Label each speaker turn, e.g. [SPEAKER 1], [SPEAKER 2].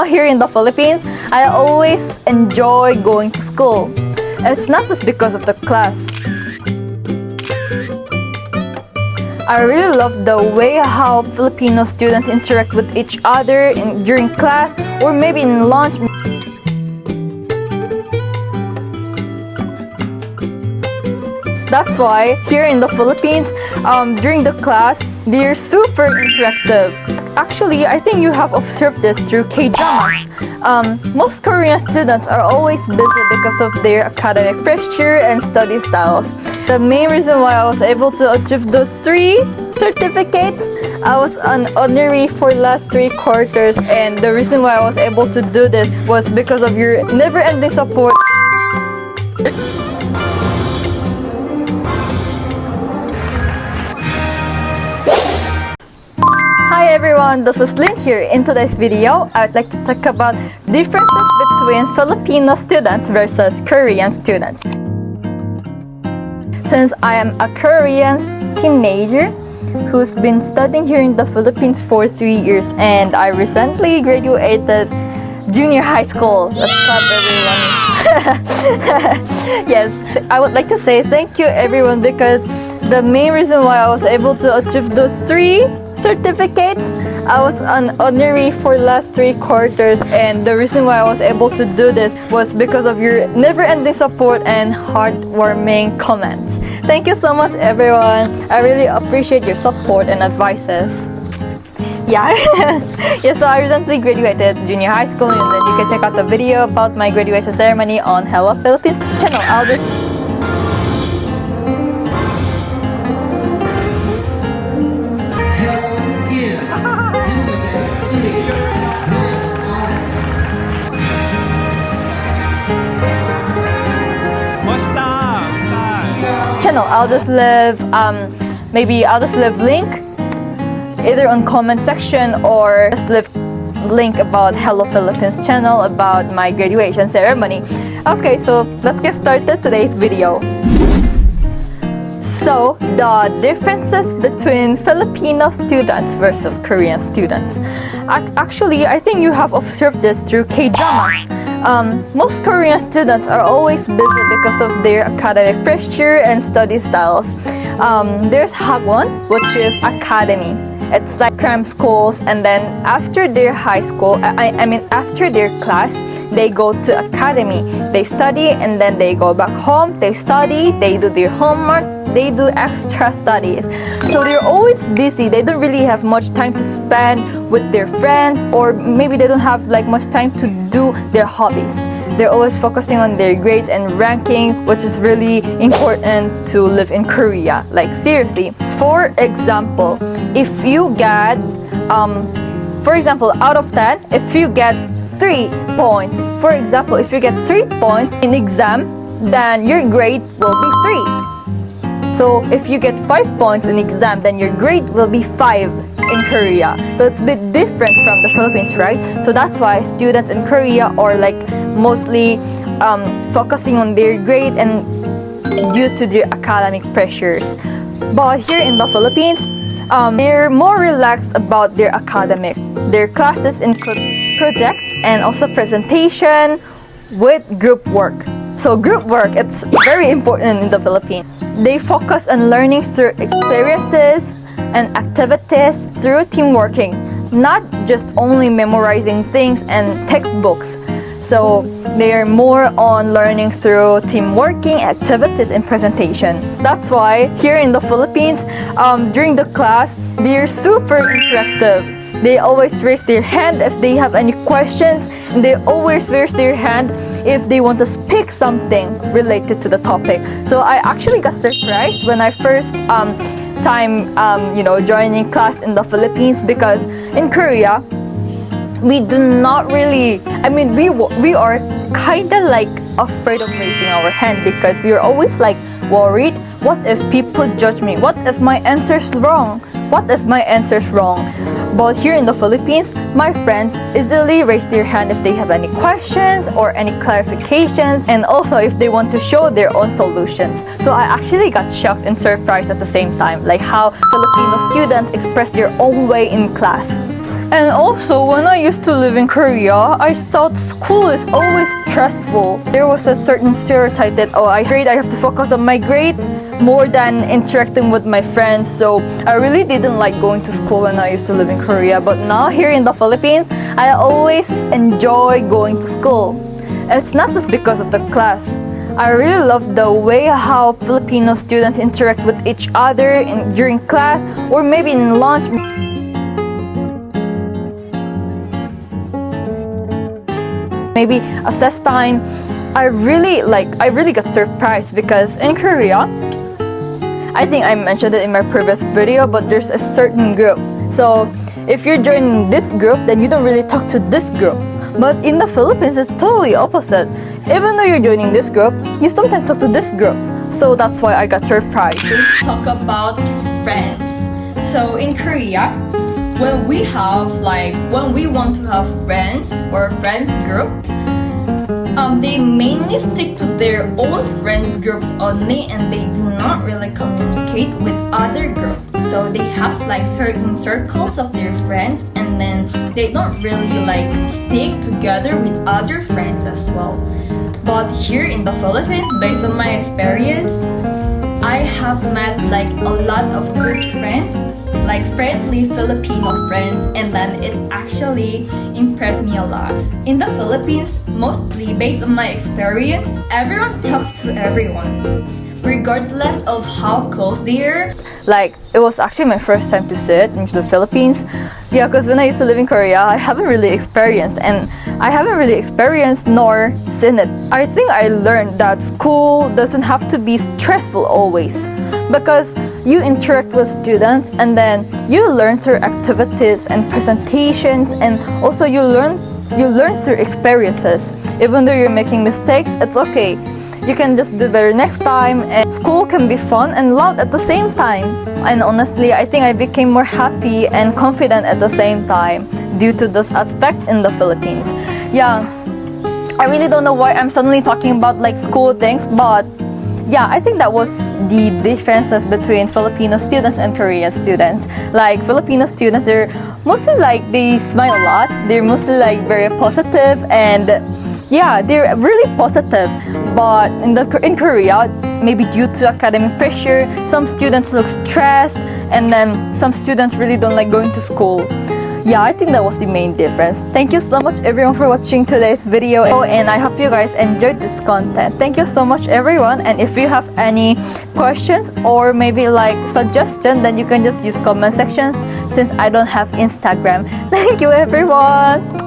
[SPEAKER 1] Here in the Philippines, I always enjoy going to school. It's not just because of the class. I really love the way how Filipino students interact with each other during class or maybe in lunch. That's why here in the Philippines, during the class, they're super interactive. Actually, I think you have observed this through K-dramas. Most Korean students are always busy because of their academic pressure and study styles. The main reason why I was able to achieve those 3 certificates, I was an honorary for last 3 quarters, and the reason why I was able to do this was because of your never-ending support. Hi everyone, this is Lynn here. In today's video, I would like to talk about differences between Filipino students versus Korean students. Since I am a Korean teenager who's been studying here in the Philippines for 3 years, and I recently graduated junior high school. Let's clap everyone. Yes, I would like to say thank you everyone, because the main reason why I was able to achieve those 3 certificates, I was an honorary for last 3 quarters, and the reason why I was able to do this was because of your never-ending support and heartwarming comments. Thank you so much everyone. I really appreciate your support and advices. Yeah. Yeah, so I recently graduated junior high school, and then you can check out the video about my graduation ceremony on Hello Philippines channel. I'll just I'll just leave link either on comment section or just leave link about Hello Philippines channel about my graduation ceremony. Okay, so let's get started today's video. So the differences between Filipino students versus Korean students. Actually, I think you have observed this through K-dramas. Most Korean students are always busy because of their academic pressure and study styles. There's Hagwon, which is academy. It's like cram schools, and then after their high school, after their class, they go to academy. They study, and then they go back home. They study, they do their homework, they do extra studies. So they're always busy. They don't really have much time to spend with their friends, or maybe they don't have like much time to do their hobbies. They're always focusing on their grades and ranking, which is really important to live in Korea. Like seriously. For example, if you get, out of 10, if you get 3 points, for example, if you get 3 points in exam, then your grade will be 3. So if you get 5 points in exam, then your grade will be 5 in Korea. So it's a bit different from the Philippines, right? So that's why students in Korea are like mostly focusing on their grade and due to their academic pressures. But here in the Philippines, they're more relaxed about their academic. Their classes include projects and also presentation with group work. So group work, it's very important in the Philippines. They focus on learning through experiences and activities through team working, not just only memorizing things and textbooks. So they are more on learning through team working, activities, and presentation. That's why here in the Philippines, during the class, they're super interactive. They always raise their hand if they have any questions, and they always raise their hand if they want to speak something related to the topic. So I actually got surprised when I first time joining class in the Philippines, because in Korea we do not really, we are kind of like afraid of raising our hand, because we are always like worried, what if people judge me? What if my answer's wrong? What if my answer's wrong? But here in the Philippines, my friends easily raise their hand if they have any questions or any clarifications, and also if they want to show their own solutions. So I actually got shocked and surprised at the same time, like how Filipino students express their own way in class. And also, when I used to live in Korea, I thought school is always stressful. There was a certain stereotype that, oh, I have to focus on my grade more than interacting with my friends. So I really didn't like going to school when I used to live in Korea. But now here in the Philippines, I always enjoy going to school. It's not just because of the class. I really love the way how Filipino students interact with each other during class or maybe in lunch. Maybe assess time. I really got surprised because in Korea, I think I mentioned it in my previous video, but there's a certain group. So if you're joining this group, then you don't really talk to this group. But in the Philippines, it's totally opposite. Even though you're joining this group, you sometimes talk to this group. So that's why I got surprised. Let's talk about friends. So in Korea, when we want to have friends or friends group, they mainly stick to their own friends group only, and they do not really communicate with other groups. So they have certain circles of their friends, and then they don't really stick together with other friends as well. But here in the Philippines, based on my experience, I have met a lot of good friends, friendly Filipino friends, and then it actually impressed me a lot. In the Philippines, mostly based on my experience, everyone talks to everyone, regardless of how close they are. It was actually my first time to sit in the Philippines. Yeah, because when I used to live in Korea, I haven't really experienced nor seen it. I think I learned that school doesn't have to be stressful always, because you interact with students and then you learn through activities and presentations, and also you learn through experiences. Even though you're making mistakes, it's okay. You can just do better next time, and school can be fun and loud at the same time. And honestly, I think I became more happy and confident at the same time due to this aspect in the Philippines. Yeah, I really don't know why I'm suddenly talking about school things, but yeah, I think that was the differences between Filipino students and Korean students. Filipino students, they're mostly they smile a lot. They're mostly very positive, and yeah, they're really positive. But in Korea, maybe due to academic pressure, some students look stressed, and then some students really don't like going to school. Yeah, I think that was the main difference. Thank you so much everyone for watching today's video, and I hope you guys enjoyed this content. Thank you so much everyone, and if you have any questions or maybe suggestion, then you can just use comment sections since I don't have Instagram. Thank you everyone.